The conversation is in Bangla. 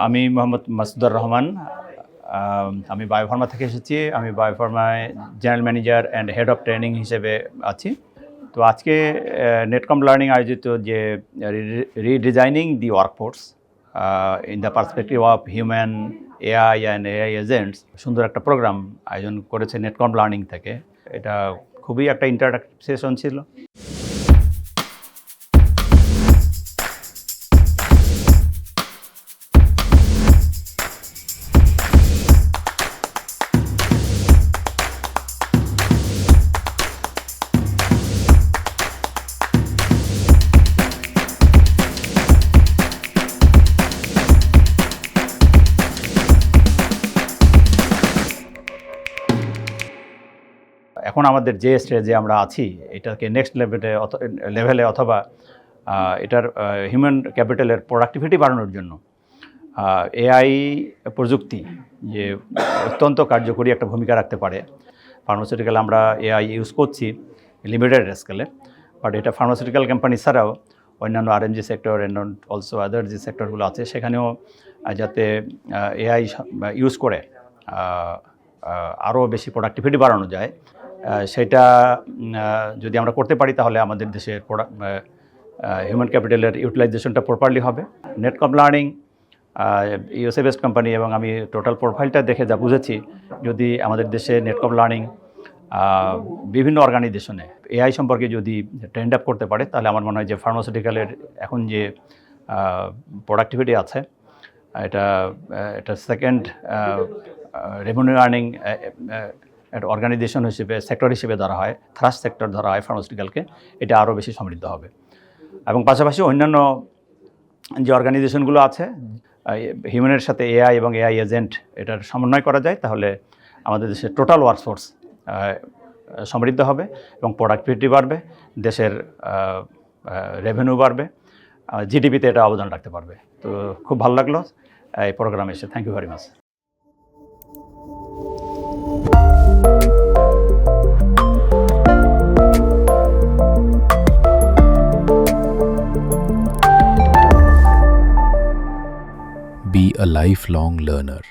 আমি মোহাম্মদ মাসুদুর রহমান। আমি বায়োফার্মা থেকে এসেছি। আমি বায়োফার্মায় general manager and head of training হিসেবে আছি। তো আজকে নেটকম লার্নিং আয়োজিত যে redesigning the workforce in the perspective of human AI and AI agents, সুন্দর একটা প্রোগ্রাম আয়োজন করেছে নেটকম লার্নিং থেকে। এটা খুবই একটা ইন্টারঅ্যাক্টিভ সেশন ছিল। এখন আমাদের যে স্টেজে আমরা আছি, এটাকে নেক্সট লেভেলে অথবা এটার হিউম্যান ক্যাপিটালের প্রোডাক্টিভিটি বাড়ানোর জন্য এআই প্রযুক্তি যে অত্যন্ত কার্যকরী একটা ভূমিকা রাখতে পারে। ফার্মাসিউটিক্যাল আমরা এআই ইউজ করছি লিমিটেড স্কেলে, বাট এটা ফার্মাসিউটিক্যাল কোম্পানি ছাড়াও অন্যান্য আরএমজি সেক্টর অ্যান্ড অলসো আদার যে সেক্টরগুলো আছে সেখানেও যাতে এআই ইউজ করে আরও বেশি প্রোডাক্টিভিটি বাড়ানো যায়, সেটা যদি আমরা করতে পারি তাহলে আমাদের দেশের হিউম্যান ক্যাপিটালের ইউটিলাইজেশনটা প্রপারলি হবে। Netcom learning USA based company এবং আমি টোটাল প্রোফাইলটা দেখে যা বুঝেছি, যদি আমাদের দেশে নেটকম লার্নিং বিভিন্ন অর্গানাইজেশনে এআই সম্পর্কে যদি ট্রেন্ড আপ করতে পারে, তাহলে আমার মনে হয় যে ফার্মাসিউটিক্যালের এখন যে প্রোডাক্টিভিটি আছে এটা সেকেন্ড রেভিনিউ আর্নিং একটা অর্গানাইজেশন হিসেবে সেক্টর হিসেবে ধরা হয়, থ্রাস্ট সেক্টর ধরা হয় ফার্মাসিউটিক্যালকে, এটা আরও বেশি সমৃদ্ধ হবে। এবং পাশাপাশি অন্যান্য যে অর্গানাইজেশনগুলো আছে, হিউম্যানের সাথে এআই এবং এআই এজেন্ট এটার সমন্বয় করা যায়, তাহলে আমাদের দেশের টোটাল ওয়ার্কফোর্স সমৃদ্ধ হবে এবং প্রোডাক্টিভিটি বাড়বে, দেশের রেভিনিউ বাড়বে, জিডিপিতে এটা অবদান রাখতে পারবে। তো খুব ভালো লাগলো এই প্রোগ্রামে এসে। Thank you very much. Be a lifelong learner.